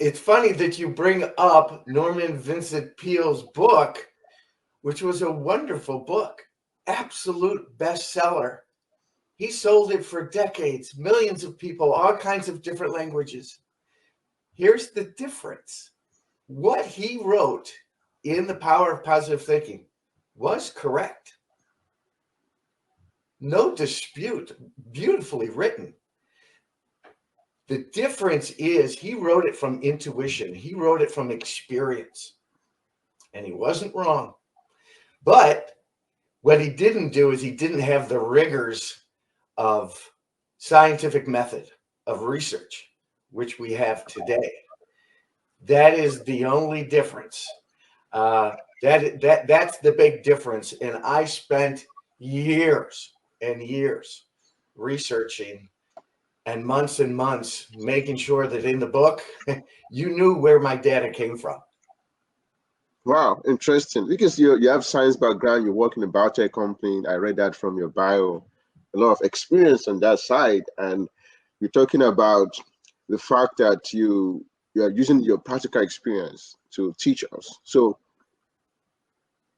it's funny that you bring up Norman Vincent Peale's book, which was a wonderful book, absolute bestseller. He sold it for decades, millions of people, all kinds of different languages. Here's the difference. What he wrote in The Power of Positive Thinking was correct. No dispute, beautifully written. The difference is he wrote it from intuition. He wrote it from experience. And he wasn't wrong. But what he didn't do is he didn't have the rigors of scientific method, of research, which we have today. That is the only difference. That's the big difference. And I spent years and years researching and months making sure that in the book you knew where my data came from. Wow, interesting. Because you have science background, you work in a biotech company. I read that from your bio. A lot of experience on that side, and you're talking about the fact that you are using your practical experience to teach us. So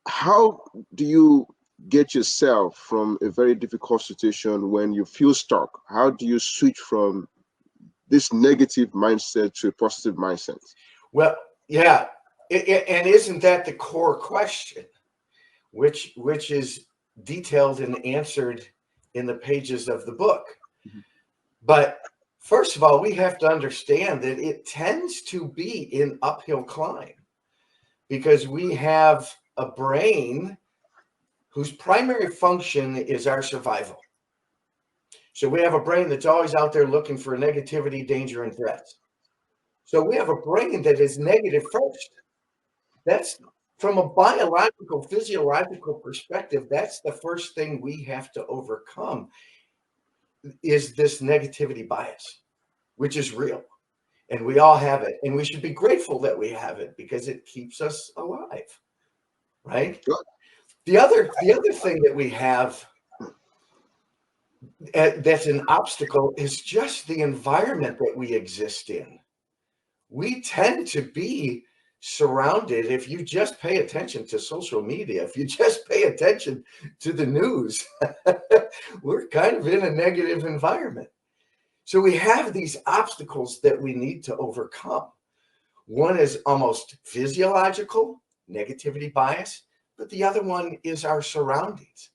how do you get yourself from a very difficult situation when you feel stuck? How do you switch from this negative mindset to a positive mindset? Well, yeah. And isn't that the core question, which is detailed and answered in the pages of the book? Mm-hmm. But first of all, we have to understand that it tends to be an uphill climb because we have a brain whose primary function is our survival. So we have a brain that's always out there looking for negativity, danger, and threats. So we have a brain that is negative first. That's from a biological, physiological perspective, that's the first thing we have to overcome is this negativity bias, which is real. And we all have it. And we should be grateful that we have it because it keeps us alive. Right? The other thing that we have that's an obstacle is just the environment that we exist in. We tend to be surrounded, if you just pay attention to social media, if you just pay attention to the news, we're kind of in a negative environment. So we have these obstacles that we need to overcome. One is almost physiological, negativity bias, but the other one is our surroundings.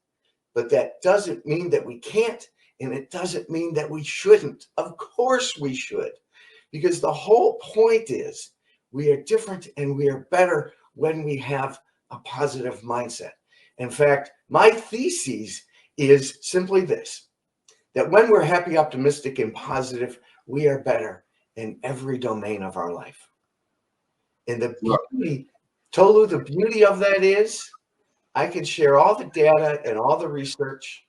But that doesn't mean that we can't, and it doesn't mean that we shouldn't. Of course we should, because the whole point is we are different and we are better when we have a positive mindset. In fact, my thesis is simply this, that when we're happy, optimistic, and positive, we are better in every domain of our life. And the beauty, Tolu, the beauty of that is I can share all the data and all the research,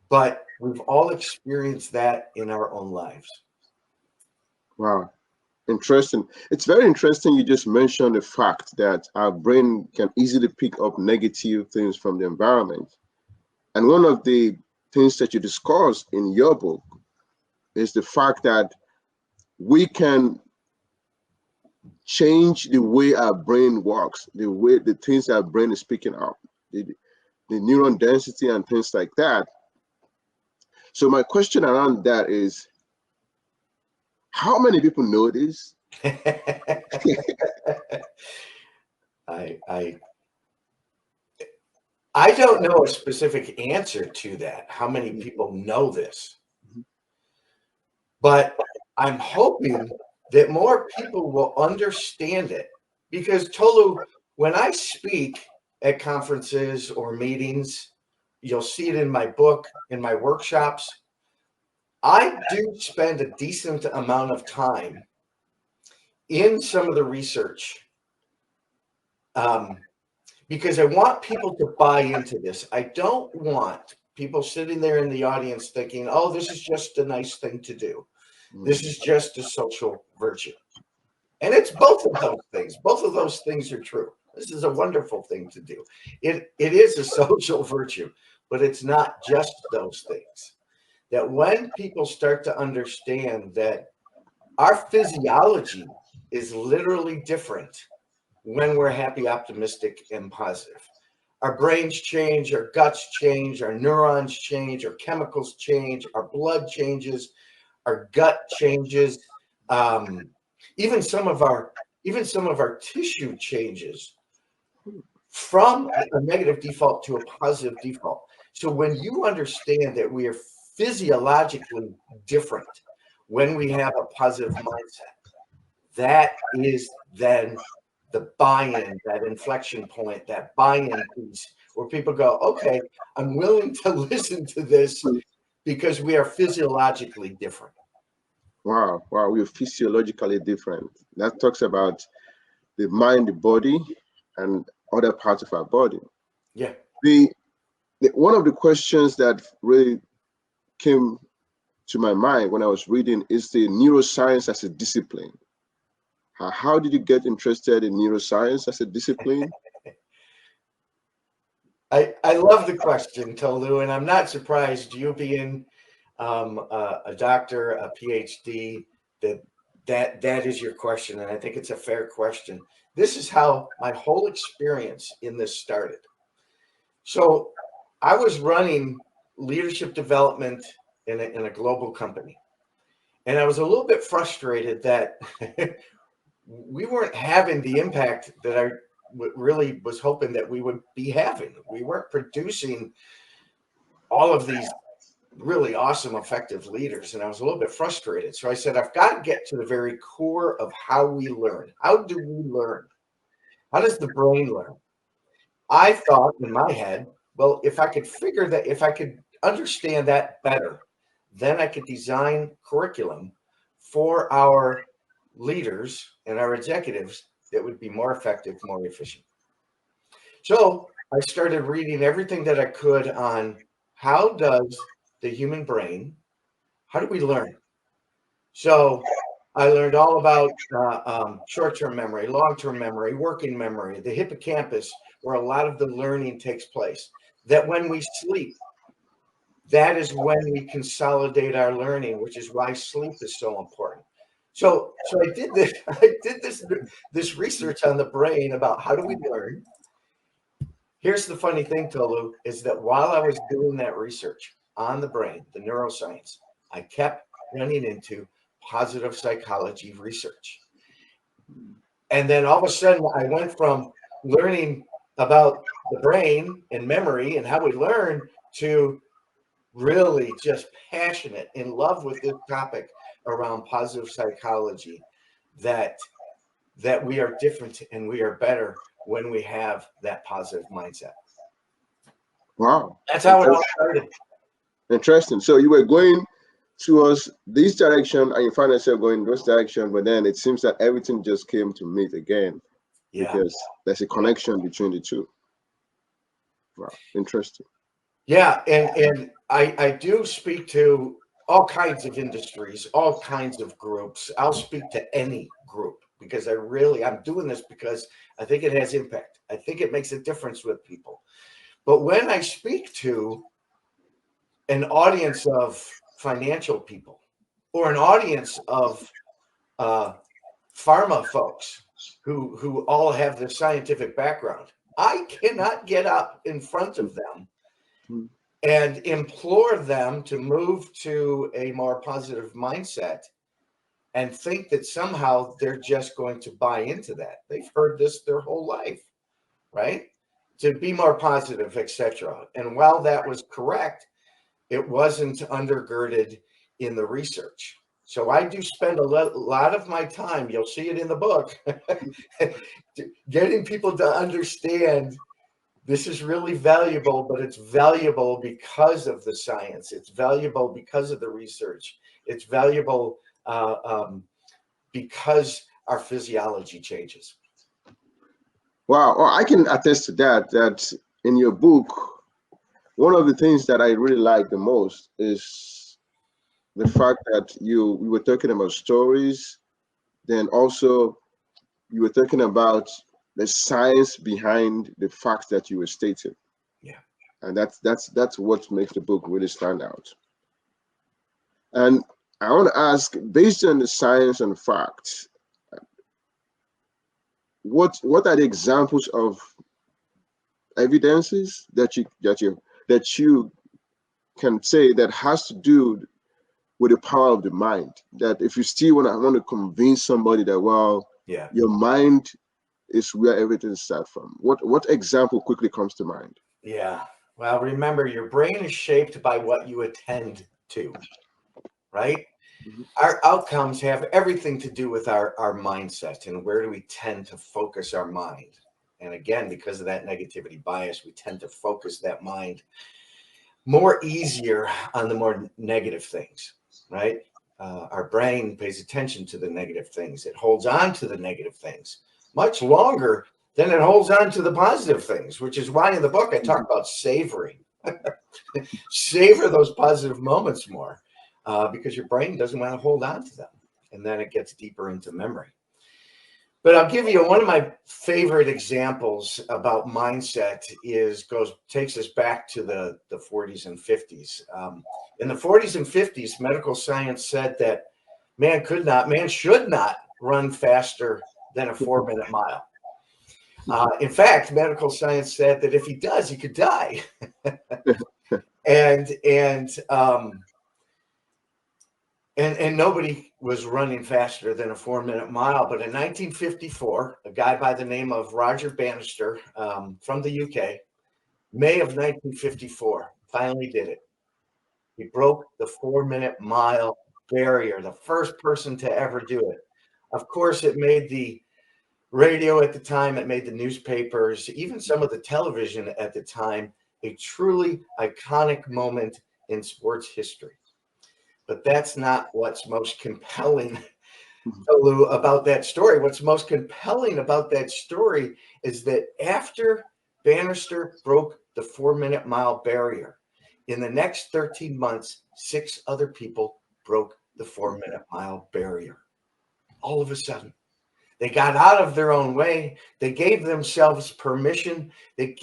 but we've all experienced that in our own lives. Wow. Interesting. It's very interesting you just mentioned the fact that our brain can easily pick up negative things from the environment. And one of the things that you discuss in your book is the fact that we can change the way our brain works, the things our brain is picking up, the neuron density and things like that. So my question around that is, how many people know this? I don't know a specific answer to that, how many people know this. But I'm hoping that more people will understand it. Because Tolu, when I speak at conferences or meetings, you'll see it in my book, in my workshops, I do spend a decent amount of time in some of the research because I want people to buy into this. I don't want people sitting there in the audience thinking, oh, this is just a nice thing to do. This is just a social virtue. And it's both of those things. Both of those things are true. This is a wonderful thing to do. It is a social virtue, but it's not just those things. That when people start to understand that our physiology is literally different when we're happy, optimistic, and positive. Our brains change, our guts change, our neurons change, our chemicals change, our blood changes, our gut changes, even some of our tissue changes from a negative default to a positive default. So when you understand that we are physiologically different when we have a positive mindset, that is then the buy-in, that inflection point, that buy-in piece where people go, okay, I'm willing to listen to this because we are physiologically different. Wow, wow, we're physiologically different. That talks about the mind, the body, and other parts of our body. Yeah. One of the questions that really came to my mind when I was reading is the neuroscience as a discipline. How did you get interested in neuroscience as a discipline? I love the question, Tolu, and I'm not surprised you being a doctor, a PhD, that is your question, and I think it's a fair question. This is how my whole experience in this started. So I was running leadership development in a global company, and I was a little bit frustrated that we weren't having the impact that I really was hoping that we would be having. We weren't producing all of these really awesome, effective leaders. And I was a little bit frustrated. So I said, I've got to get to the very core of how we learn. How do we learn? How does the brain learn? I thought in my head, well, if I could figure that, if I could understand that better, then I could design curriculum for our leaders and our executives that would be more effective, more efficient. So I started reading everything that I could on how does the human brain, how do we learn? So I learned all about short-term memory, long-term memory, working memory, the hippocampus, where a lot of the learning takes place. That when we sleep, that is when we consolidate our learning, which is why sleep is so important. So I did this. I did this research on the brain about how do we learn. Here's the funny thing, Tolu, is that while I was doing that research on the brain, the neuroscience, I kept running into positive psychology research. And then all of a sudden, I went from learning about the brain and memory and how we learn to really just passionate, in love with this topic around positive psychology, that we are different and we are better when we have that positive mindset. Wow. That's how it all started. Interesting. So you were going towards this direction and you find yourself going in this direction, but then it seems that everything just came to meet again because there's a connection between the two. Wow. Interesting. Yeah. And I do speak to all kinds of industries, all kinds of groups. I'll speak to any group because I'm doing this because I think it has impact. I think it makes a difference with people. But when I speak to an audience of financial people or an audience of pharma folks who all have the scientific background, I cannot get up in front of them and implore them to move to a more positive mindset and think that somehow they're just going to buy into that. They've heard this their whole life, right? To be more positive, etc. And while that was correct, it wasn't undergirded in the research. So I do spend a lot of my time, you'll see it in the book, getting people to understand this is really valuable, but it's valuable because of the science. It's valuable because of the research. It's valuable because our physiology changes. Wow. Well, I can attest to that in your book, one of the things that I really like the most is the fact that we were talking about stories, then also you were talking about the science behind the facts that you were stating. Yeah. And that's what makes the book really stand out. And I want to ask, based on the science and facts, what are the examples of evidences that you can say that has to do with the power of the mind? That if you still want to convince somebody that, well, Yeah. your mind is where everything starts from. What example quickly comes to mind? Yeah. Well, remember, your brain is shaped by what you attend to, right? Mhm. Our outcomes have everything to do with our mindset and where do we tend to focus our mind. And again, because of that negativity bias, we tend to focus that mind more easier on the more negative things, right? Our brain pays attention to the negative things. It holds on to the negative things much longer than it holds on to the positive things, which is why in the book I talk about savoring. Savor those positive moments more because your brain doesn't want to hold on to them. And then it gets deeper into memory. But I'll give you one of my favorite examples about mindset takes us back to the 40s and 50s. In the 40s and 50s, medical science said that man should not run faster than a 4-minute mile. In fact, medical science said that if he does, he could die. And nobody was running faster than a 4-minute mile. But in 1954, a guy by the name of Roger Bannister from the UK, May of 1954, finally did it. He broke the 4-minute mile barrier, the first person to ever do it. Of course, it made the radio at the time, it made the newspapers, even some of the television at the time, a truly iconic moment in sports history. But that's not what's most compelling, Lou, about that story. What's most compelling about that story is that after Bannister broke the 4-minute mile barrier, in the next 13 months, 6 other people broke the 4-minute mile barrier. All of a sudden, they got out of their own way. They gave themselves permission. They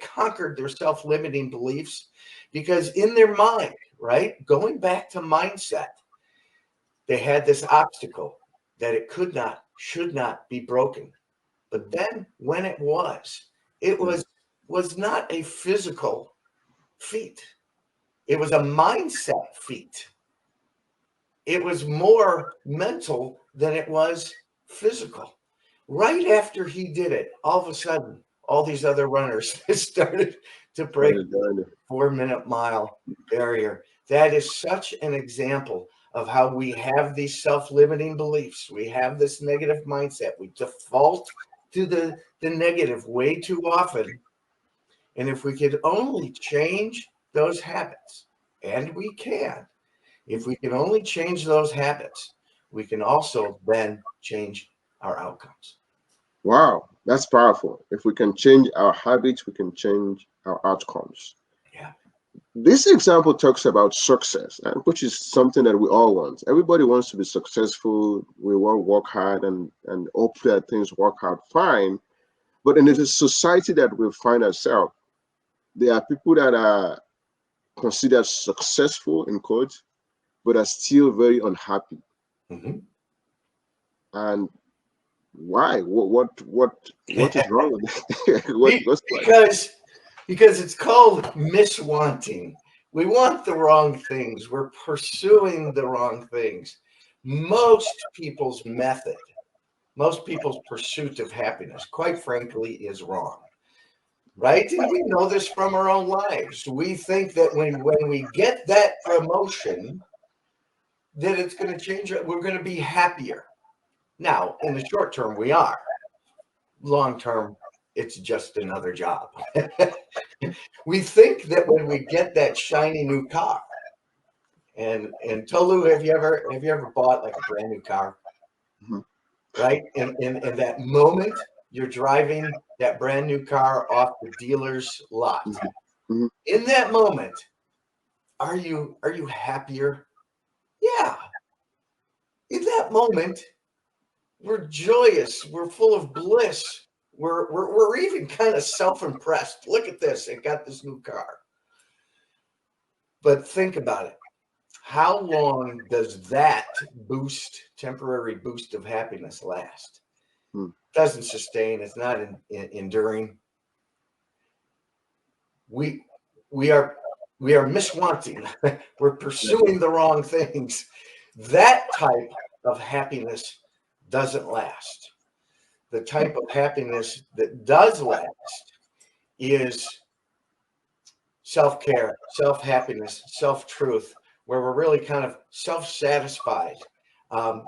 conquered their self-limiting beliefs because in their mind, right, going back to mindset, they had this obstacle that it should not be broken. But then when it was not a physical feat. It was a mindset feat. It was more mental than it was physical. Right after he did it, all of a sudden, all these other runners started to break the 4-minute mile barrier. That is such an example of how we have these self-limiting beliefs. We have this negative mindset. We default to the negative way too often. And if we could only change those habits, and we can, if we can only change those habits, we can also then change our outcomes. Wow, that's powerful. If we can change our habits, we can change our outcomes. Yeah. This example talks about success, which is something that we all want. Everybody wants to be successful. We want to work hard and hope that things work out fine. But in the society that we find ourselves, there are people that are considered successful in quotes, but are still very unhappy. Mm-hmm. And why? What is wrong with it? What's why? Because it's called miswanting. We want the wrong things. We're pursuing the wrong things. Most people's method, most people's pursuit of happiness, quite frankly, is wrong. Right? And we know this from our own lives. We think that when we get that promotion, that it's going to change it. We're going to be happier. Now, in the short term, we are. Long term, it's just another job. We think that when we get that shiny new car, and Tolu, have you ever bought like a brand new car? Mhm. Right? In that moment, you're driving that brand new car off the dealer's lot. Mhm. Mhm. In that moment, are you happier? Yeah. In that moment, we're joyous. We're full of bliss. We're even kind of self-impressed. Look at this. I got this new car. But think about it. How long does that temporary boost of happiness last? doesn't sustain. It's not enduring. We are miswanting. We're pursuing the wrong things. That type of happiness doesn't last. The type of happiness that does last is self-care, self-happiness, self-truth, where we're really kind of self-satisfied.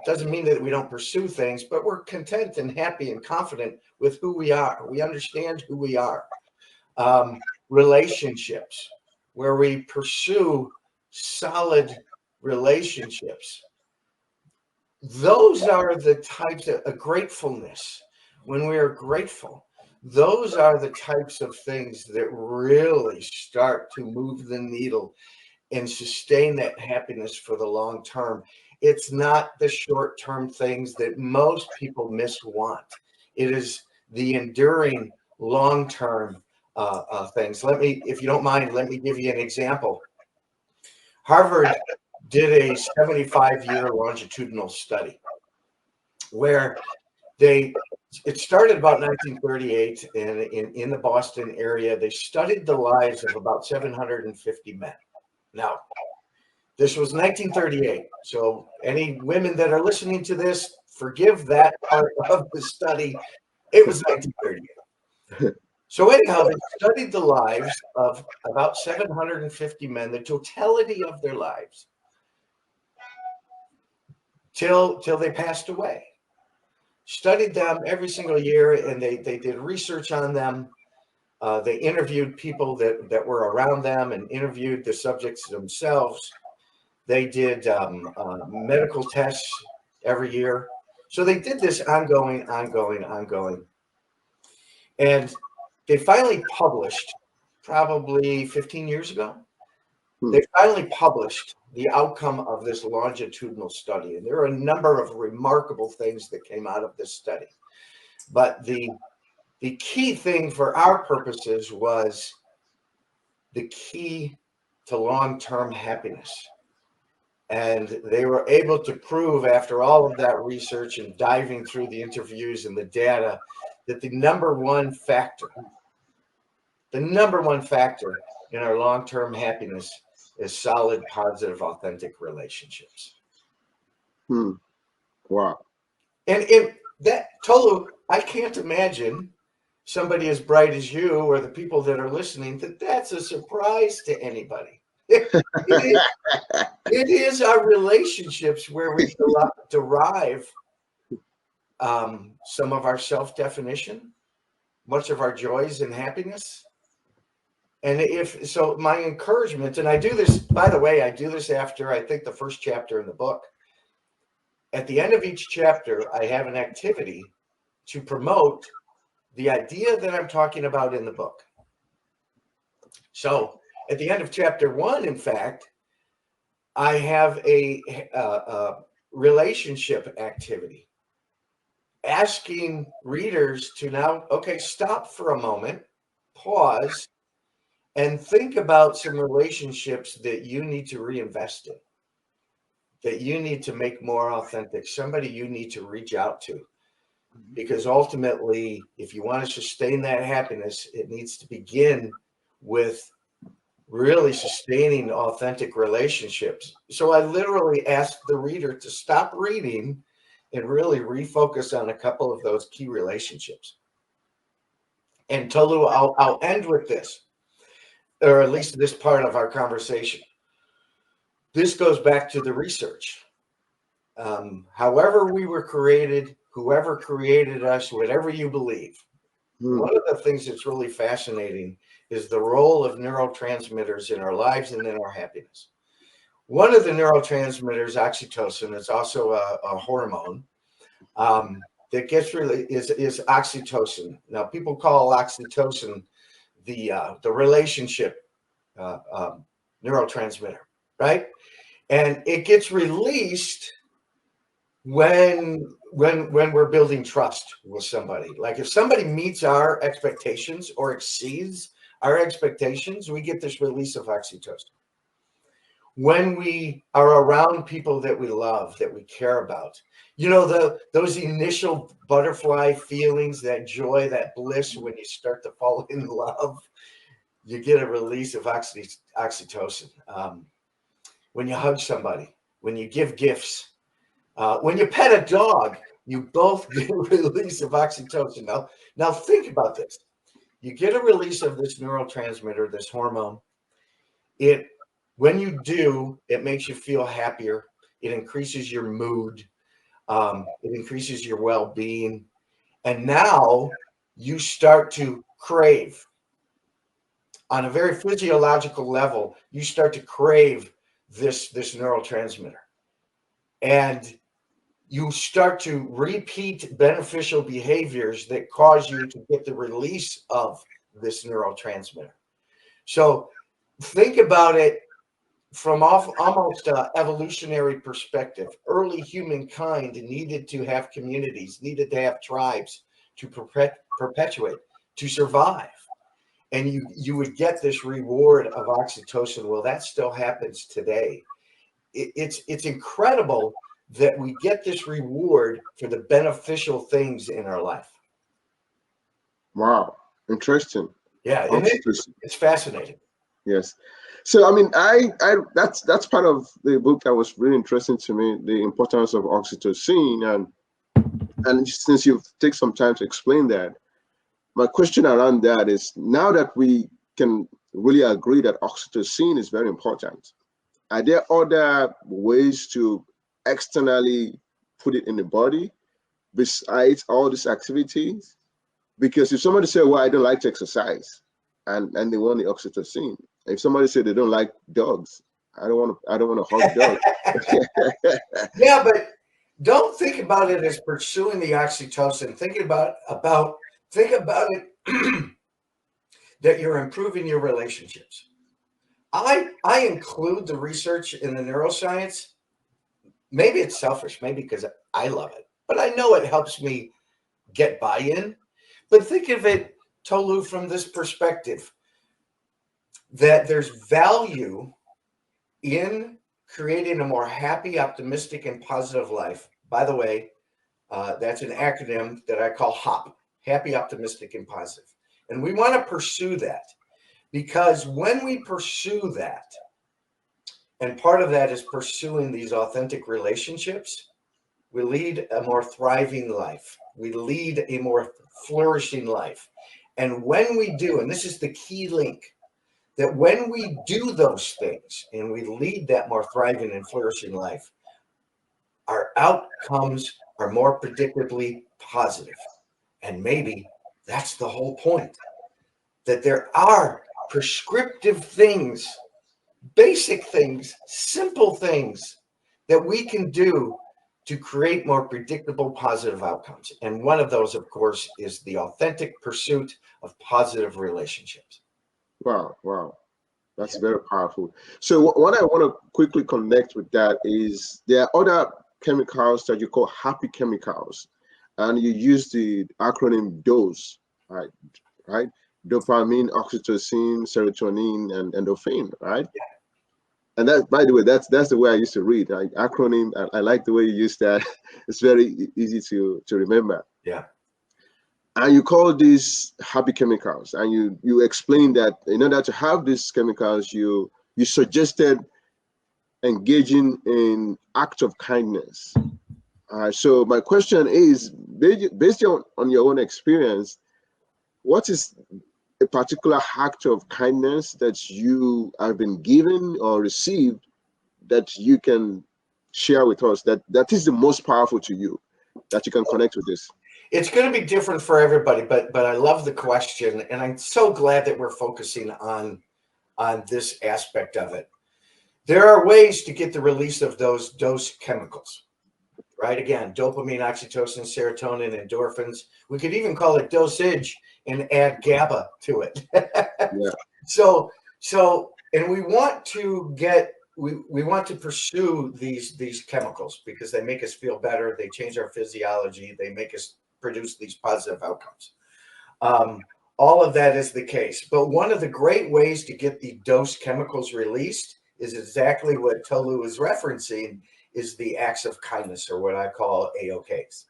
Doesn't mean that we don't pursue things, but we're content and happy and confident with who we are. We understand who we are. Relationships, where we pursue solid relationships. Those are the types of gratefulness. When we are grateful, those are the types of things that really start to move the needle and sustain that happiness for the long term. It's not the short-term things that most people miswant. It is the enduring long-term things. If you don't mind, let me give you an example. Harvard did a 75-year longitudinal study where it started about 1938, and in the Boston area, they studied the lives of about 750 men. Now, this was 1938, so any women that are listening to this, forgive that part of the study. It was 1938. So anyhow, they studied the lives of about 750 men, the totality of their lives, till they passed away. Studied them every single year, and they did research on them. They interviewed people that were around them and interviewed the subjects themselves. They did medical tests every year. So they did this ongoing. And they finally published, probably 15 years ago, they finally published the outcome of this longitudinal study. And there are a number of remarkable things that came out of this study. But the key thing for our purposes was the key to long-term happiness. And they were able to prove, after all of that research and diving through the interviews and the data, that the number one factor in our long-term happiness is solid, positive, authentic relationships. Wow. And in that, Tolu, I can't imagine somebody as bright as you or the people that are listening that's a surprise to anybody. It is our relationships where we derive some of our self-definition, much of our joys and happiness. And my encouragement, and I do this, by the way, I do this after, I think, the first chapter in the book. At the end of each chapter, I have an activity to promote the idea that I'm talking about in the book. So at the end of chapter 1, in fact, I have a relationship activity asking readers to now, okay, stop for a moment, pause, and think about some relationships that you need to reinvest in, that you need to make more authentic, somebody you need to reach out to. Because ultimately, if you want to sustain that happiness, it needs to begin with really sustaining authentic relationships. So I literally asked the reader to stop reading and really refocus on a couple of those key relationships. And Tolu, I'll end with this, or at least this part of our conversation. This goes back to the research. However we were created, whoever created us, whatever you believe, one of the things that's really fascinating is the role of neurotransmitters in our lives and in our happiness. One of the neurotransmitters, oxytocin, is also a hormone that gets is oxytocin. Now, people call oxytocin the relationship neurotransmitter, right? And it gets released when we're building trust with somebody. Like if somebody meets our expectations or exceeds our expectations, we get this release of oxytocin. when we are around people that we love, that we care about. You know, those initial butterfly feelings, that joy, that bliss when you start to fall in love, you get a release of oxytocin. When you hug somebody, when you give gifts, when you pet a dog, you both get a release of oxytocin. Now think about this. You get a release of this neurotransmitter, this hormone. When you do, it makes you feel happier. It increases your mood. It increases your well-being. And now you start to crave. On a very physiological level, you start to crave this neurotransmitter. And you start to repeat beneficial behaviors that cause you to get the release of this neurotransmitter. So think about it from almost an evolutionary perspective. Early humankind needed to have communities, needed to have tribes to perpetuate, to survive. And you would get this reward of oxytocin. Well, that still happens today. It's incredible that we get this reward for the beneficial things in our life. Wow, interesting. Yeah, it's fascinating. Yes. So I mean, I that's part of the book that was really interesting to me, the importance of oxytocin, and since you've taken some time to explain that, my question around that is, now that we can really agree that oxytocin is very important, are there other ways to externally put it in the body besides all these activities? Because if somebody say, well, I don't like to exercise, and they want the oxytocin. If somebody say they don't like dogs, I don't want to hug dogs. Yeah, but don't think about it as pursuing the oxytocin. Think about it that you're improving your relationships. I include the research in the neuroscience. Maybe it's selfish, maybe because I love it, but I know it helps me get buy-in. But think of it, Tolu, from this perspective, that there's value in creating a more happy, optimistic, and positive life. By the way, that's an acronym that I call HOP, happy, optimistic, and positive. And we want to pursue that, because when we pursue that, and part of that is pursuing these authentic relationships, we lead a more thriving life. We lead a more flourishing life. And when we do, and this is the key link, that when we do those things and we lead that more thriving and flourishing life, our outcomes are more predictably positive. And maybe that's the whole point, that there are prescriptive things, basic things, simple things that we can do to create more predictable positive outcomes. And one of those, of course, is the authentic pursuit of positive relationships. Wow. That's very powerful. So what I want to quickly connect with that is, there are other chemicals that you call happy chemicals, and you use the acronym DOSE, right? Right? Dopamine, oxytocin, serotonin, and endorphin, right? Yeah. And that, by the way, that's the way I used to read. Like acronym, I like the way you use that. It's very easy to remember. Yeah. And you call these happy chemicals, and you explain that in order to have these chemicals, you suggested engaging in acts of kindness. So my question is, based on your own experience, what is a particular act of kindness that you have been given or received that you can share with us, that is the most powerful to you, that you can connect with this? It's going to be different for everybody, but I love the question, and I'm so glad that we're focusing on this aspect of it. There are ways to get the release of those dose chemicals, right? Again, dopamine, oxytocin, serotonin, endorphins. We could even call it dosage and add GABA to it. Yeah. So, and we want to we want to pursue these chemicals because they make us feel better. They change our physiology. They make us produce these positive outcomes. All of that is the case. But one of the great ways to get the dose chemicals released is exactly what Tolu is referencing, is the acts of kindness, or what I call AOKs.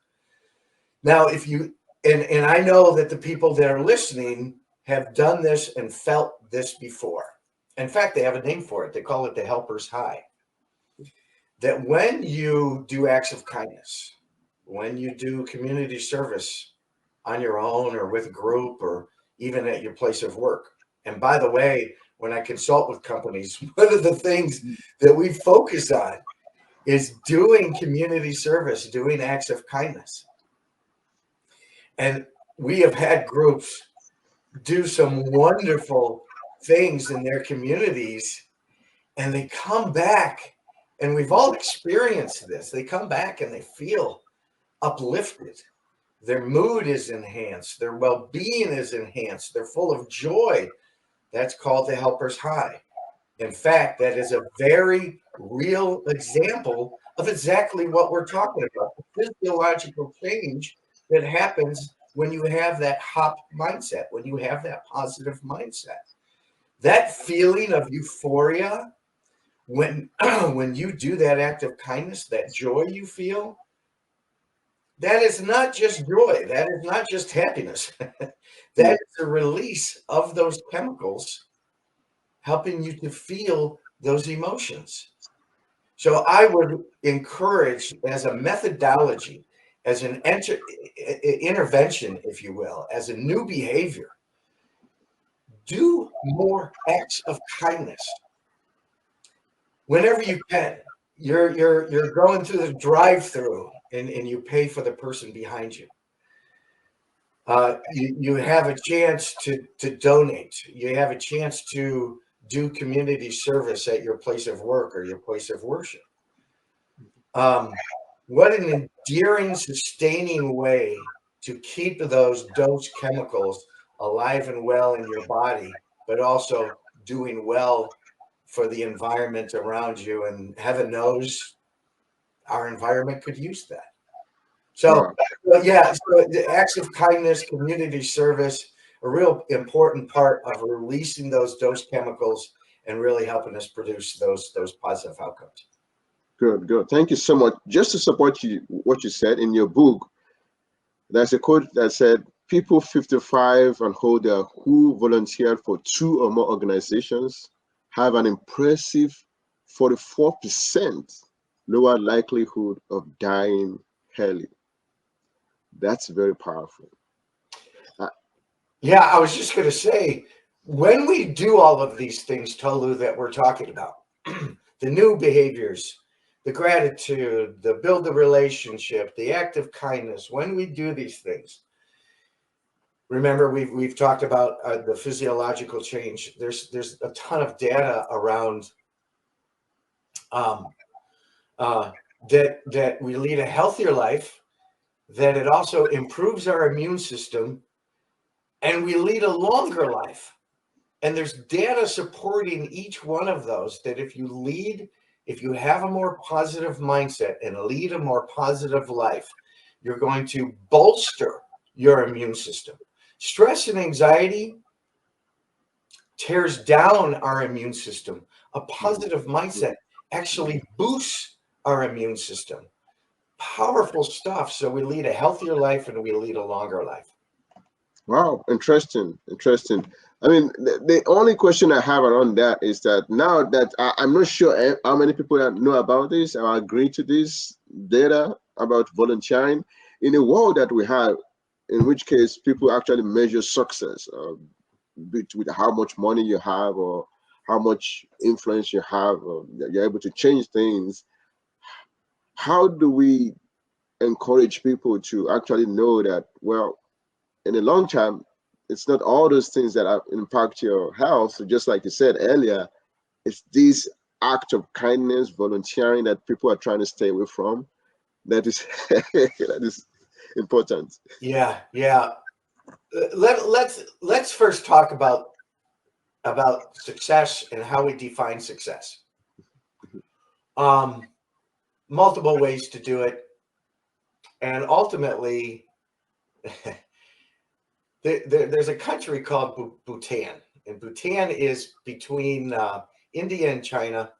Now, if you, and I know that the people that are listening have done this and felt this before. In fact, they have a name for it. They call it the helper's high. That when you do acts of kindness, when you do community service on your own or with a group or even at your place of work. And by the way, when I consult with companies, one of the things that we focus on is doing community service, doing acts of kindness. And we have had groups do some wonderful things in their communities, and they come back, and we've all experienced this. They come back and they feel uplifted. Their mood is enhanced. Their well-being is enhanced. They're full of joy. That's called the helper's high. In fact, that is a very real example of exactly what we're talking about, the physiological change that happens when you have that HOP mindset, when you have that positive mindset. That feeling of euphoria, when you do that act of kindness, that joy you feel, that is not just joy. That is not just happiness. That is a release of those chemicals, helping you to feel those emotions. So I would encourage, as a methodology, as an intervention, if you will, as a new behavior, do more acts of kindness whenever you can. You're going through the drive-through and you pay for the person behind you. You have a chance to donate. You have a chance to do community service at your place of work or your place of worship. What an endearing, sustaining way to keep those dose chemicals alive and well in your body, but also doing well for the environment around you. And heaven knows our environment could use that. So, yeah, so the acts of kindness, community service, a real important part of releasing those dose chemicals and really helping us produce those positive outcomes. Good. Thank you so much. Just to support you, what you said in your book, there's a quote that said, people 55 and older who volunteered for 2 or more organizations have an impressive 44% lower likelihood of dying early. That's very powerful. Yeah, I was just going to say, when we do all of these things, Tolu, that we're talking about, the new behaviors, the gratitude, the build the relationship, the act of kindness, when we do these things, remember we've talked about the physiological change. There's a ton of data around that we lead a healthier life, that it also improves our immune system, and we lead a longer life. And there's data supporting each one of those, that if you have a more positive mindset and lead a more positive life, you're going to bolster your immune system. Stress and anxiety tears down our immune system. A positive mindset actually boosts our immune system. Powerful stuff. So we lead a healthier life and we lead a longer life. Wow, interesting. I mean, the only question I have around that is that now that I'm not sure how many people know about this or agree to this data about volunteering in a world that we have, in which case people actually measure success with how much money you have or how much influence you have, or you're able to change things. How do we encourage people to actually know that, well, in the long term, it's not all those things that impact your health. So just like you said earlier, it's this act of kindness, volunteering that people are trying to stay away from. That is that is important. Yeah. Let's first talk about success and how we define success. Multiple ways to do it, and ultimately, there's a country called Bhutan, and Bhutan is between India and China.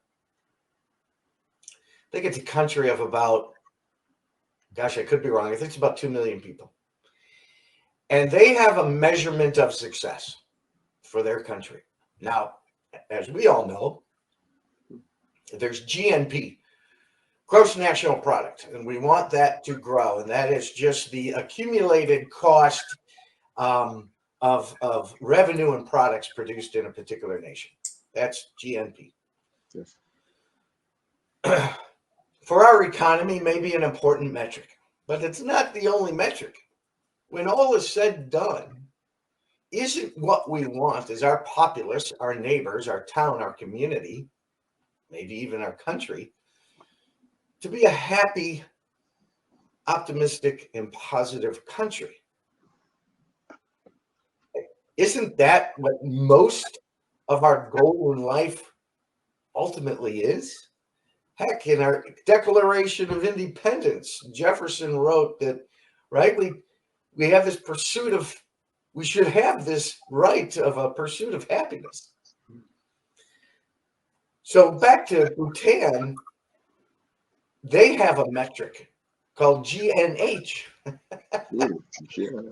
think it's a country of about, gosh, I could be wrong. I think it's about 2 million people. And they have a measurement of success for their country. Now, as we all know, there's GNP, gross national product, and we want that to grow. And that is just the accumulated cost of revenue and products produced in a particular nation. That's GNP. Yes. For our economy, maybe an important metric, but it's not the only metric. When all is said and done, isn't what we want is our populace, our neighbors, our town, our community, maybe even our country, to be a happy, optimistic, and positive country. Isn't that what most of our goal in life ultimately is? Heck, in our Declaration of Independence, Jefferson wrote that, right, we have this pursuit of, we should have this right of a pursuit of happiness. So back to Bhutan, they have a metric called GNH,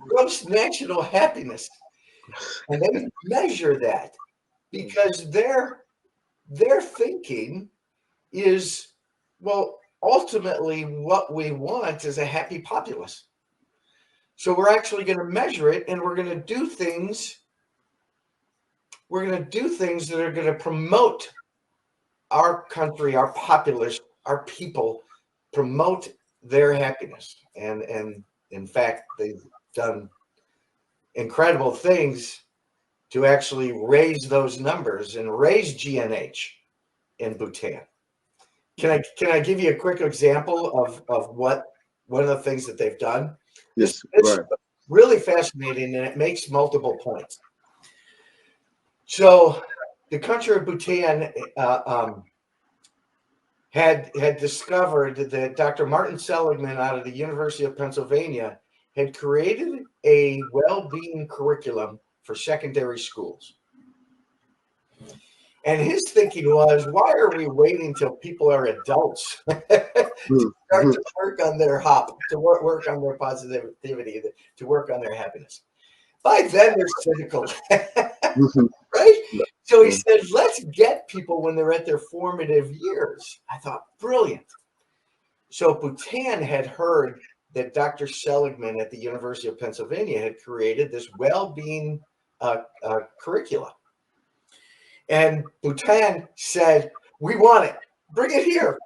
gross national happiness. And they measure that because their thinking is, well, ultimately what we want is a happy populace. So we're actually going to measure it, and we're going to do things. We're going to do things that are going to promote our country, our populace, our people, promote their happiness. And in fact, they've done incredible things to actually raise those numbers and raise GNH in Bhutan. Can I give you a quick example of what one of the things that they've done? Yes, it's right. Really fascinating, and it makes multiple points. So the country of Bhutan had discovered that Dr. Martin Seligman out of the University of Pennsylvania had created a well-being curriculum for secondary schools. And his thinking was, why are we waiting till people are adults to start to work on their work on their positivity, to work on their happiness? By then, they're cynical, right? So he said, let's get people when they're at their formative years. I thought, brilliant. So Bhutan had heard that Dr. Seligman at the University of Pennsylvania had created this well-being curricula. And Bhutan said, we want it. Bring it here.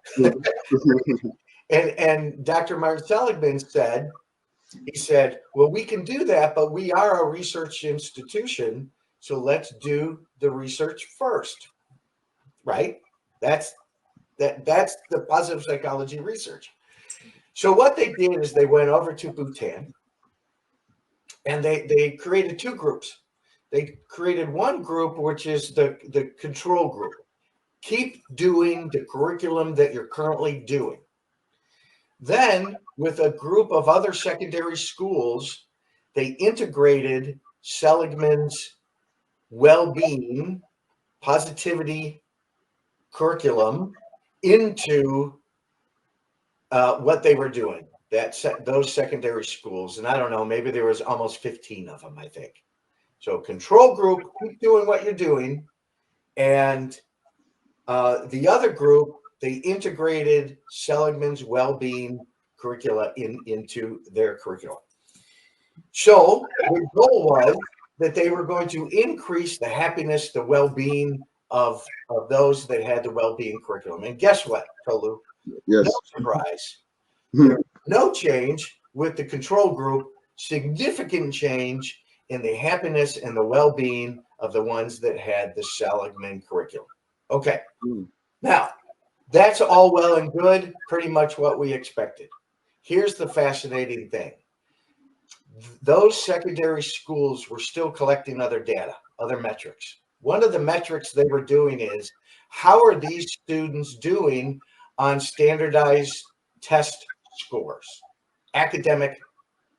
and Dr. Martin Seligman said, well, we can do that, but we are a research institution, so let's do the research first, right? That's the positive psychology research. So what they did is they went over to Bhutan, and they created two groups. They created one group, which is the control group. Keep doing the curriculum that you're currently doing. Then, with a group of other secondary schools, they integrated Seligman's well-being, positivity curriculum into what they were doing, those secondary schools. And I don't know, maybe there was almost 15 of them, I think. So control group, keep doing what you're doing. And the other group, they integrated Seligman's well-being curricula into their curriculum. So the goal was that they were going to increase the happiness, the well-being of those that had the well-being curriculum. And guess what, Tolu? Yes. No surprise. There was no change with the control group, significant change in the happiness and the well-being of the ones that had the Seligman curriculum. Okay. Now, that's all well and good, pretty much what we expected. Here's the fascinating thing. Those secondary schools were still collecting other data, other metrics. One of the metrics they were doing is, how are these students doing on standardized test scores,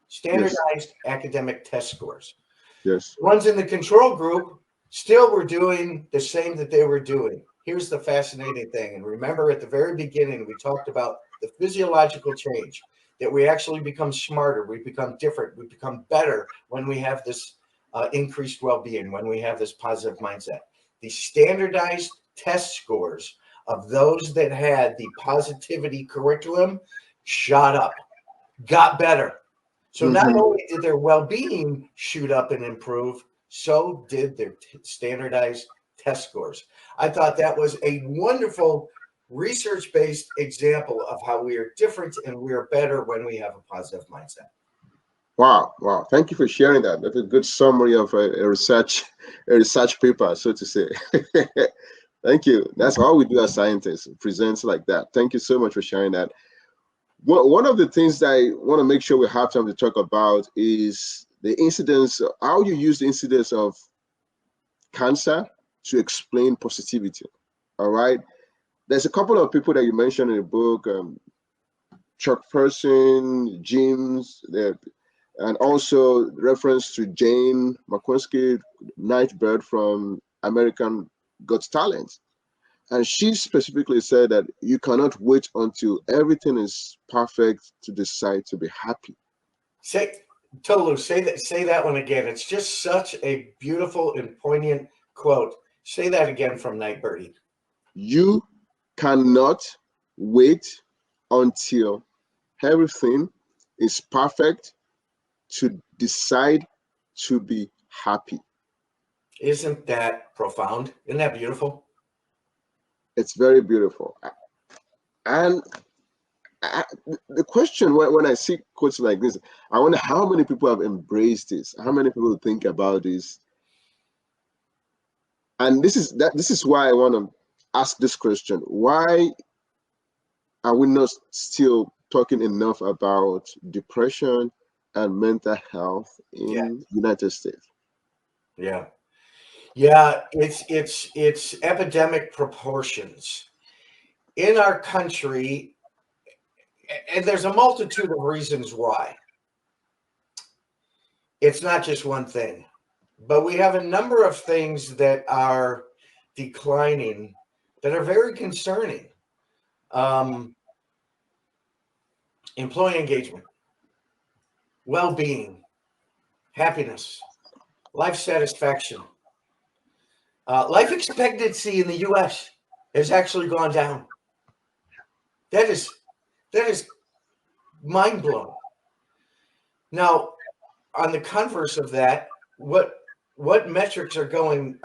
standardized academic test scores? Yes. The ones in the control group still were doing the same that they were doing. here's the fascinating thing. And remember, at the very beginning, we talked about the physiological change, that we actually become smarter, we become different, we become better when we have this increased well-being, when we have this positive mindset. The standardized test scores of those that had the positivity curriculum shot up, got better. So not only did their well-being shoot up and improve, so did their standardized test scores. I thought that was a wonderful research-based example of how we are different and we are better when we have a positive mindset. Wow, wow. Thank you for sharing that. That's a good summary of a research paper, so to say. Thank you. That's all we do as scientists, presents like that. Thank you so much for sharing that. One of the things that I want to make sure we have time to talk about is the incidence, how you use the incidence of cancer to explain positivity. All right. There's a couple of people that you mentioned in the book, Chuck Person, James, and also reference to Jane McCoskey, Nightbird from American Got Talent. And she specifically said that you cannot wait until everything is perfect to decide to be happy. Tolu, say that one again. It's just such a beautiful and poignant quote. Say that again from Nightbirdie. You cannot wait until everything is perfect to decide to be happy. Isn't that profound? Isn't that beautiful? It's very beautiful. And the question when I see quotes like this, I wonder how many people have embraced this, how many people think about this. And this is why I want to ask this question. Why are we not still talking enough about depression and mental health in the United States? Yeah, it's epidemic proportions in our country, and there's a multitude of reasons why. It's not just one thing, but we have a number of things that are declining that are very concerning. Employee engagement, well-being, happiness, life satisfaction. Life expectancy in the U.S. has actually gone down. That is mind blowing. Now, on the converse of that, what metrics are going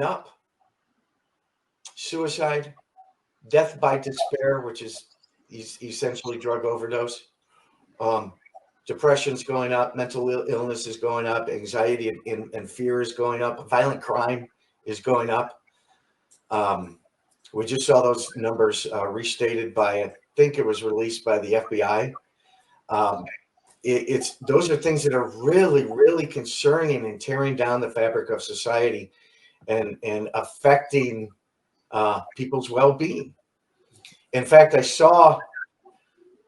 up? Suicide, death by despair, which is essentially drug overdose. Depression's going up, mental illness is going up, anxiety and fear is going up, violent crime is going up. We just saw those numbers restated by, I think it was released by the FBI. Those are things that are really, really concerning and tearing down the fabric of society and affecting people's well-being. In fact, I saw,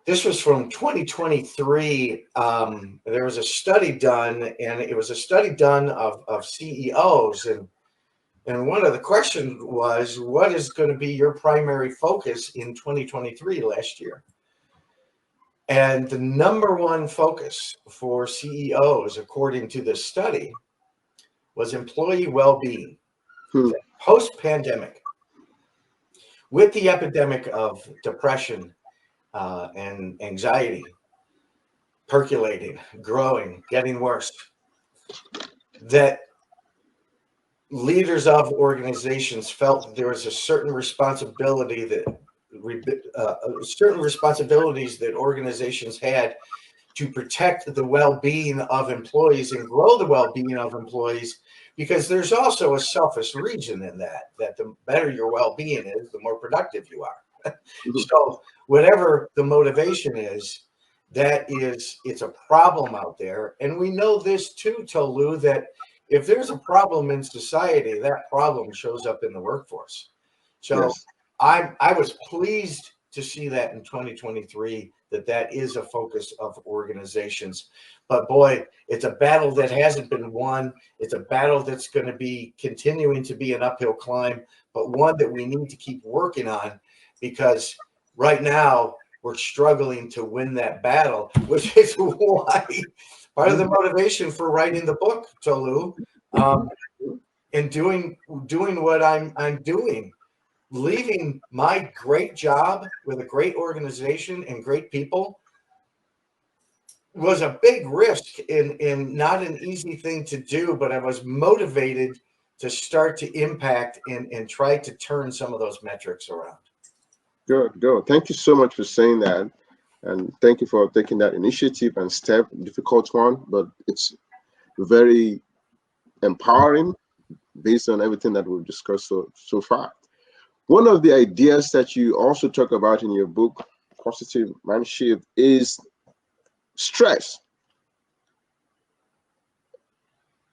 this was from 2023. There was a study done, and it was a study done of CEOs. And one of the questions was, what is going to be your primary focus in 2023 last year? And the number one focus for CEOs, according to this study, was employee well-being. Post-pandemic, with the epidemic of depression and anxiety percolating, growing, getting worse, that leaders of organizations felt that there was a certain responsibility certain responsibilities that organizations had to protect the well-being of employees and grow the well-being of employees, because there's also a selfish reason in that the better your well-being is, the more productive you are. So whatever the motivation is, it's a problem out there. And we know this too, Tolu, that if there's a problem in society, that problem shows up in the workforce. So yes. I was pleased to see that in 2023, that is a focus of organizations. But boy, it's a battle that hasn't been won. It's a battle that's going to be continuing to be an uphill climb, but one that we need to keep working on, because right now we're struggling to win that battle, which is why part of the motivation for writing the book, Tolu, and doing what I'm doing, leaving my great job with a great organization and great people, was a big risk and not an easy thing to do, but I was motivated to start to impact and try to turn some of those metrics around. Good. Thank you so much for saying that. And thank you for taking that initiative and step, difficult one, but it's very empowering based on everything that we've discussed so far. One of the ideas that you also talk about in your book, Positive Mindshift, is stress.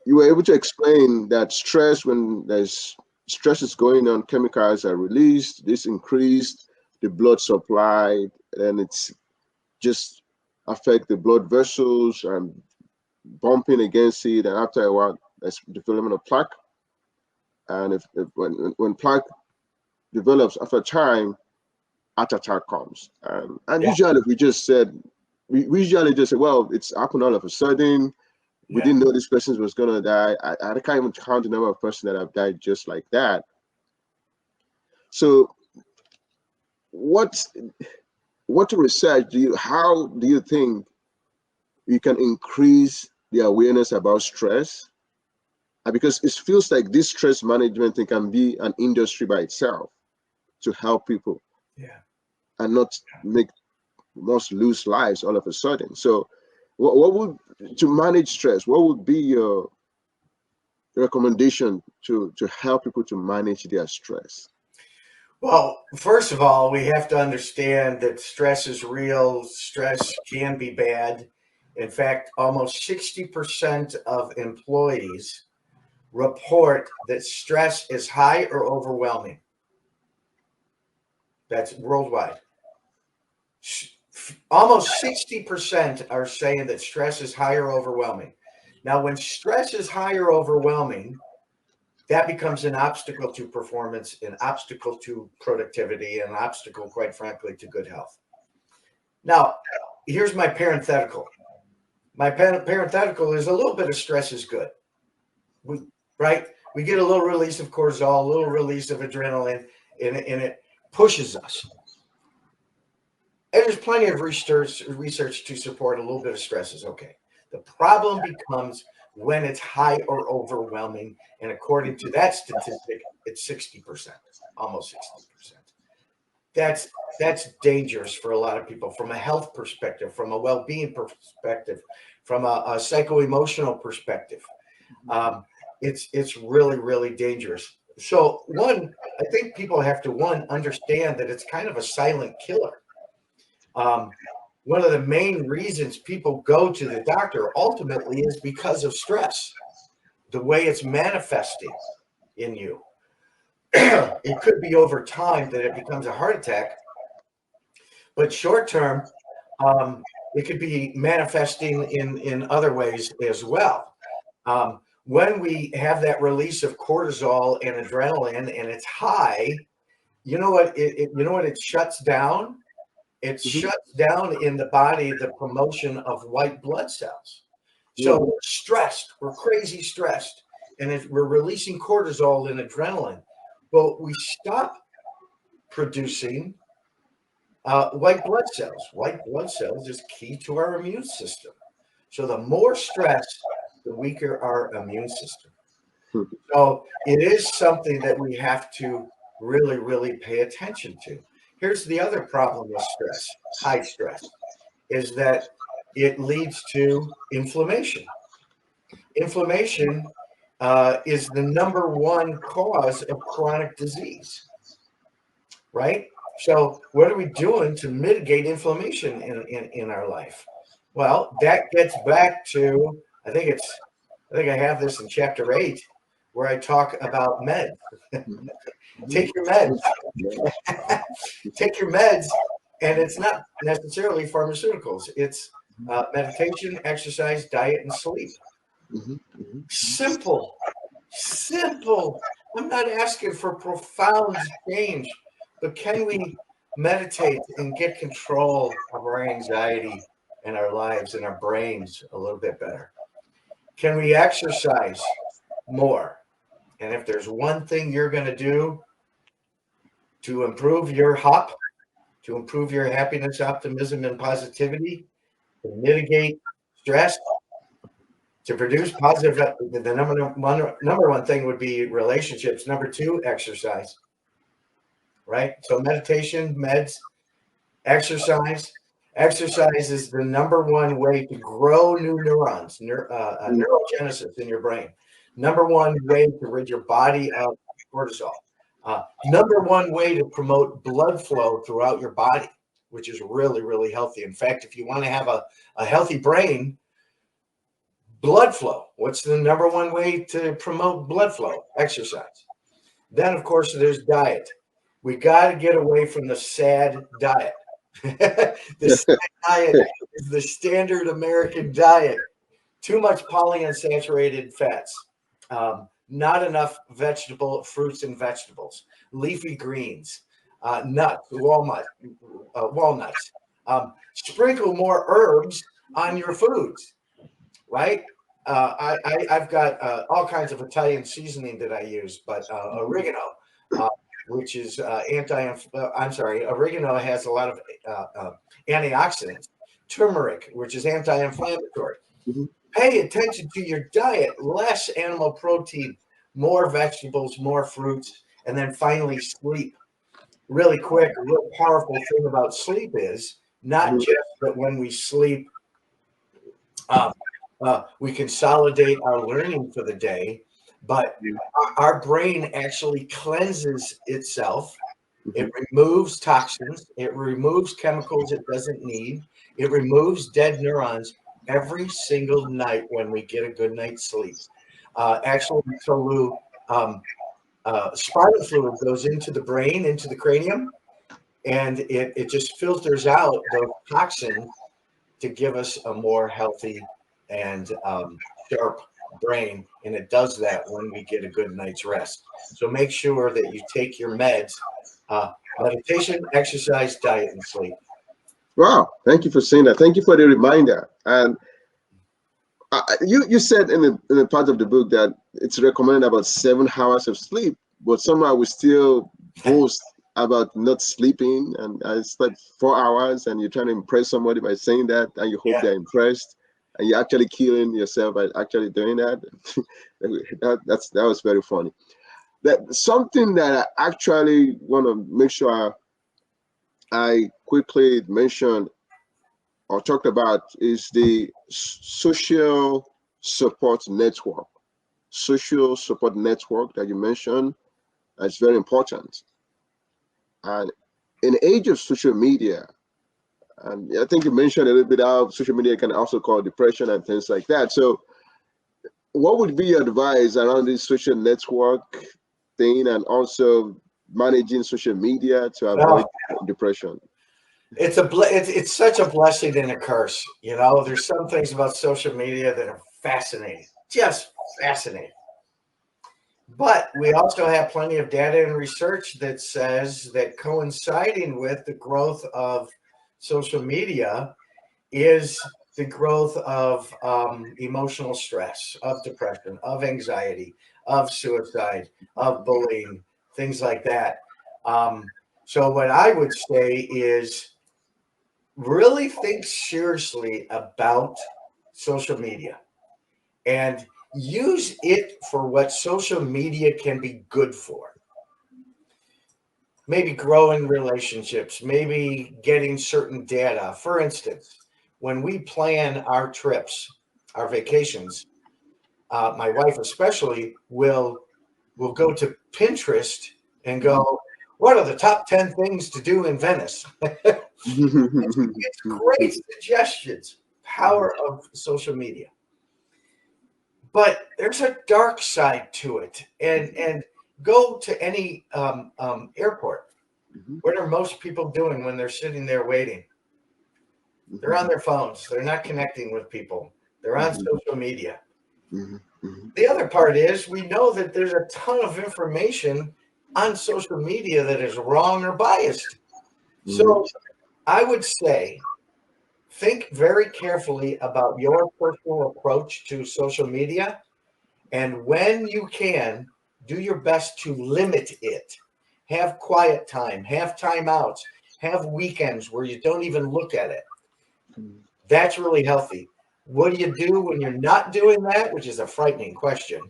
You were able to explain that stress, when there's stress is going on, chemicals are released, this increased the blood supply, and it's just affect the blood vessels and bumping against it, and after a while there's development of plaque. And when plaque develops, after time, heart attack comes. And usually we usually just say, well, it's happened all of a sudden. We didn't know this person was going to die. I can't even count the number of persons that have died just like that. So what research how do you think you can increase the awareness about stress? Because it feels like this stress management thing can be an industry by itself to help people, and not make most lose lives all of a sudden. So what would, to manage stress, what would be your recommendation to help people to manage their stress? Well, first of all, we have to understand that stress is real. Stress can be bad. In fact, almost 60% of employees report that stress is high or overwhelming. That's worldwide. Almost 60% are saying that stress is high or overwhelming. Now, when stress is high or overwhelming, that becomes an obstacle to performance, an obstacle to productivity, an obstacle, quite frankly, to good health. Now, here's my parenthetical. My parenthetical is a little bit of stress is good. We get a little release of cortisol, a little release of adrenaline, and it pushes us. And there's plenty of research to support a little bit of stress is okay. The problem becomes when it's high or overwhelming, and according to that statistic, it's 60%, almost 60%. That's dangerous for a lot of people from a health perspective, from a well-being perspective, from a psycho-emotional perspective. It's really, really dangerous. So I think people have to understand that it's kind of a silent killer. One of the main reasons people go to the doctor ultimately is because of stress, the way it's manifesting in you. It could be over time that it becomes a heart attack, but short term, it could be manifesting in other ways as well. When we have that release of cortisol and adrenaline and it's high, you know what it shuts down? It shuts down in the body the promotion of white blood cells. So we're stressed, we're crazy stressed, and we're releasing cortisol and adrenaline. But we stop producing white blood cells. White blood cells is key to our immune system. So the more stress, the weaker our immune system. So it is something that we have to really, really pay attention to. Here's the other problem with stress, high stress, is that it leads to inflammation. Inflammation is the number one cause of chronic disease, right? So what are we doing to mitigate inflammation in our life? Well, that gets back to, I think I have this in chapter 8, where I talk about meds. Mhm. Take your meds. Take your meds, and it's not necessarily pharmaceuticals. It's meditation, exercise, diet, and sleep. Mhm. Mhm. Simple, simple. I'm not asking for profound change, but can we meditate and get control of our anxiety and our lives and our brains a little bit better? Can we exercise more? And if there's one thing you're going to do to improve your HOP, to improve your happiness, optimism, and positivity, to mitigate stress, to produce positive, the number one thing would be relationships. Number two, exercise, right? So meditation, meds, exercise. Exercise is the number one way to grow new neurons, neurogenesis in your brain. Number one way to rid your body of cortisol. Number one way to promote blood flow throughout your body, which is really, really healthy. In fact, if you want to have a healthy brain, blood flow. What's the number one way to promote blood flow? Exercise. Then, of course, there's diet. We got to get away from the SAD diet. The SAD diet is the standard American diet. Too much polyunsaturated fats. Not enough fruits and vegetables, leafy greens, nuts, walnuts. Sprinkle more herbs on your foods, right? I've got all kinds of Italian seasoning that I use, but oregano, which is oregano has a lot of antioxidants. Turmeric, which is anti-inflammatory. Mhm. Pay attention to your diet, less animal protein, more vegetables, more fruits, and then finally sleep. Really quick, a real powerful thing about sleep is not Mhm. just that when we sleep, um, we consolidate our learning for the day, but our brain actually cleanses itself. It removes toxins. It removes chemicals it doesn't need. It removes dead neurons every single night when we get a good night's sleep. Actually, Tolu, spinal fluid goes into the brain, into the cranium, and it just filters out those toxins to give us a more healthy and sharp brain. And it does that when we get a good night's rest. So make sure that you take your meds, meditation, exercise, diet, and sleep. Wow, thank you for saying that. Thank you for the reminder. And you said in the part of the book that it's recommended about 7 hours of sleep, but somehow we still boast about not sleeping. And I slept 4 hours, and you're trying to impress somebody by saying that, and you hope Yeah. they're impressed, and you're actually killing yourself by actually doing that. that was very funny. That something that I actually want to make sure I quickly mention or talked about is the social support network. Social support network that you mentioned is very important. And in the age of social media, and I think you mentioned a little bit how social media can also cause depression and things like that. So, what would be your advice around this social network thing and also managing social media to avoid depression? It's such a blessing and a curse. You know, there's some things about social media that are fascinating, just fascinating. But we also have plenty of data and research that says that coinciding with the growth of social media is the growth of emotional stress, of depression, of anxiety, of suicide, of bullying, things like that. So what I would say is really think seriously about social media and use it for what social media can be good for. Maybe growing relationships, maybe getting certain data. For instance, when we plan our trips, our vacations, my wife especially will go to Pinterest and go, what are the top 10 things to do in Venice? It's great suggestions. Power of social media. but there's a dark side to it. And go to any airport. Mhm. What are most people doing when they're sitting there waiting? They're on their phones. They're not connecting with people. They're on Mhm. social media. Mhm. Mhm. The other part is we know that there's a ton of information on social media that is wrong or biased. Mhm. So I would say think very carefully about your personal approach to social media. And when you can, do your best to limit it. Have quiet time, have timeouts, have weekends where you don't even look at it. That's really healthy. What do you do when you're not doing that? Which is a frightening question.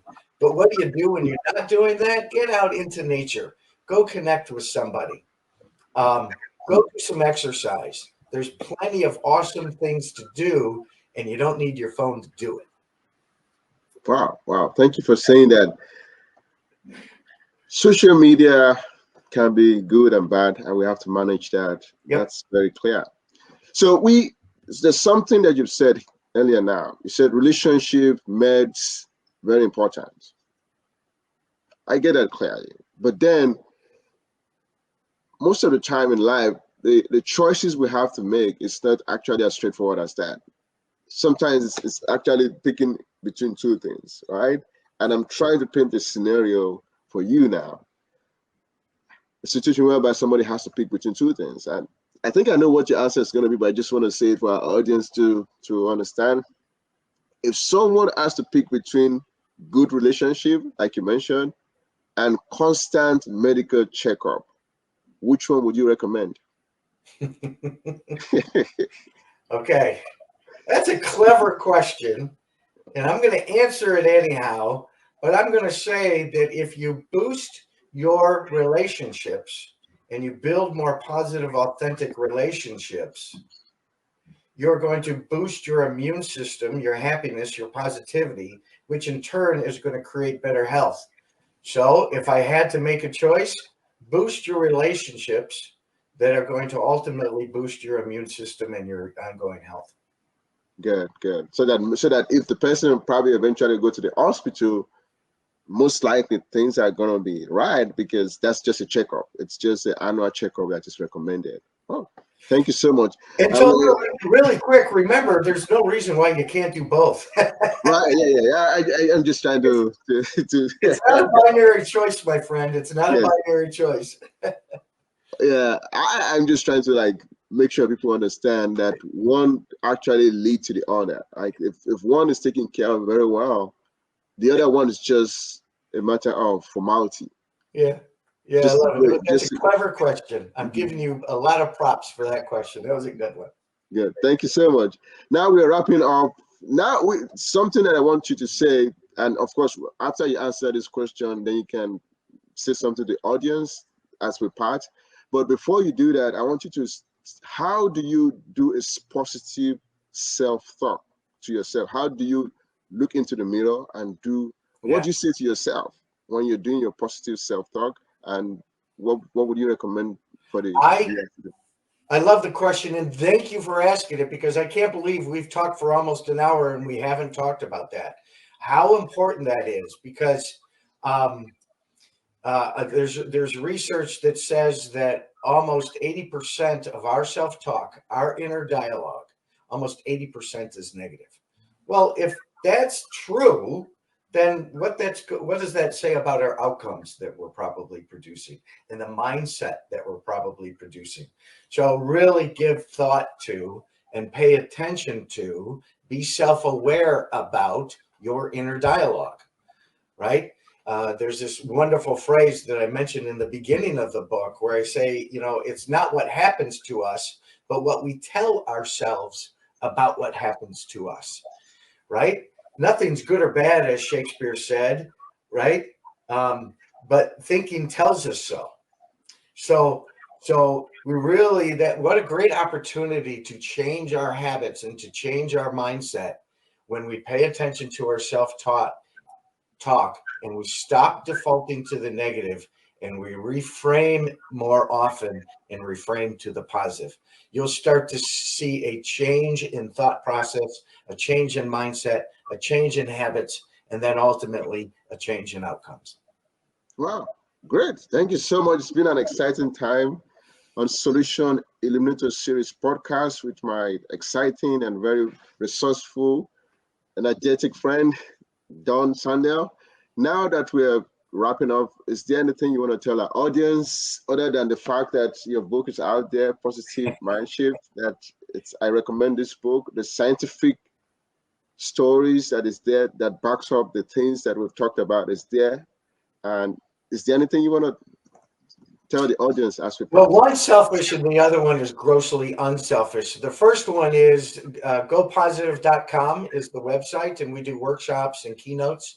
But what do you do when you're not doing that? Get out into nature. Go connect with somebody. Go do some exercise. There's plenty of awesome things to do, and you don't need your phone to do it. Wow, wow. Thank you for saying that. Social media can be good and bad, and we have to manage that. Yep. That's very clear. So there's something that you've said earlier now. You said relationship, meds, very important. I get that clearly. But then most of the time in life, the choices we have to make is not actually as straightforward as that. Sometimes it's actually picking between two things, right? And I'm trying to paint a scenario for you now, a situation whereby somebody has to pick between two things. And I think I know what your answer is going to be, but I just want to say it for our audience to understand. If someone has to pick between good relationship, like you mentioned, and constant medical checkup, which one would you recommend? Okay. That's a clever question, and I'm going to answer it anyhow. But I'm going to say that if you boost your relationships and you build more positive, authentic relationships, you're going to boost your immune system, your happiness, your positivity, which in turn is going to create better health. So if I had to make a choice, boost your relationships that are going to ultimately boost your immune system and your ongoing health. Good, good. So that if the person probably eventually go to the hospital, most likely things are gonna be right because that's just a checkup. It's just an annual checkup that is recommended. Oh, thank you so much. And Um, so really quick, remember, there's no reason why you can't do both. right, yeah. I'm just trying to It's not a binary choice, my friend. It's not a yes, binary choice. yeah. I'm just trying to like make sure people understand that one actually lead to the other. Like if one is taken care of very well, the other one is just a matter of formality. Yeah. Yeah, I Just love it. That's a just clever question. I'm mhm. giving you a lot of props for that question. That was a good one. Good. Thank you so much. Now we're wrapping up. Now, something that I want you to say, and of course, after you answer this question, then you can say something to the audience as we part. But before you do that, I want you to, how do you do a positive self-talk to yourself? How do you look into the mirror and what Yeah. do you say to yourself when you're doing your positive self-talk? And what would you recommend for the I viewers to do? I love the question, and thank you for asking it because I can't believe we've talked for almost an hour and we haven't talked about that. How important that is because um, there's research that says that almost 80% of our self-talk, our inner dialogue, almost 80% is negative. Well, if that's true, then what does that say about our outcomes that we're probably producing and the mindset that we're probably producing? So really give thought to and pay attention to, be self-aware about your inner dialogue, right? There's this wonderful phrase that I mentioned in the beginning of the book where I say, it's not what happens to us, but what we tell ourselves about what happens to us, right? Nothing's good or bad, as Shakespeare said, right? But thinking tells us so. So we really what a great opportunity to change our habits and to change our mindset when we pay attention to our self-taught talk and we stop defaulting to the negative and we reframe more often and reframe to the positive. You'll start to see a change in thought process, a change in mindset, a change in habits, and then ultimately a change in outcomes. Wow, great. Thank you so much. It's been an exciting time on Solution Eliminator Series podcast with my exciting and very resourceful, energetic friend, Don Sandel. Now that we're wrapping up, is there anything you want to tell our audience other than the fact that your book is out there, Positive Mindshift, that I recommend this book, the scientific stories that is there that backs up the things that we've talked about is there? And is there anything you want to tell the audience as we Well, one's selfish and the other one is grossly unselfish. The first one is gopositive.com is the website, and we do workshops and keynotes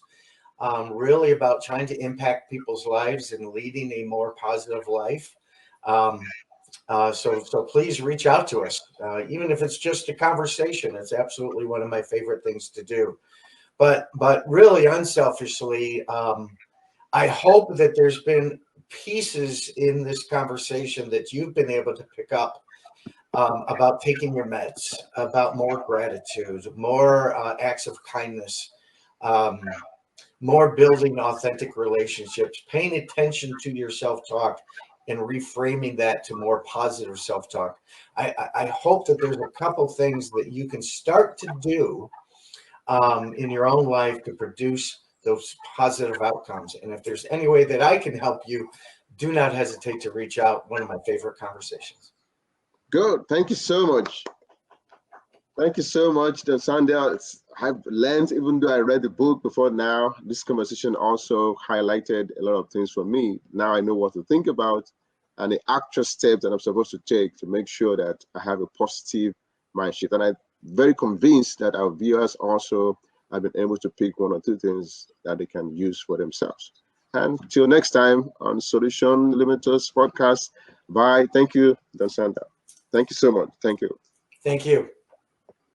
really about trying to impact people's lives and leading a more positive life. So please reach out to us, even if it's just a conversation. It's absolutely one of my favorite things to do. But really unselfishly, I hope that there's been pieces in this conversation that you've been able to pick up about taking your meds, about more gratitude, more acts of kindness, more building authentic relationships, paying attention to your self-talk and reframing that to more positive self-talk. I hope that there's a couple things that you can start to do in your own life to produce those positive outcomes. And if there's any way that I can help you, do not hesitate to reach out. One of my favorite conversations. Good. Thank you so much. Thank you so much, Don Sandel. I've learned, even though I read the book before now, this conversation also highlighted a lot of things for me. Now I know what to think about and the actual steps that I'm supposed to take to make sure that I have a positive mind shift. And I'm very convinced that our viewers also have been able to pick one or two things that they can use for themselves. And till next time on Solution Limiters podcast. Bye. Thank you, Don Sandel. Thank you so much. Thank you. Thank you.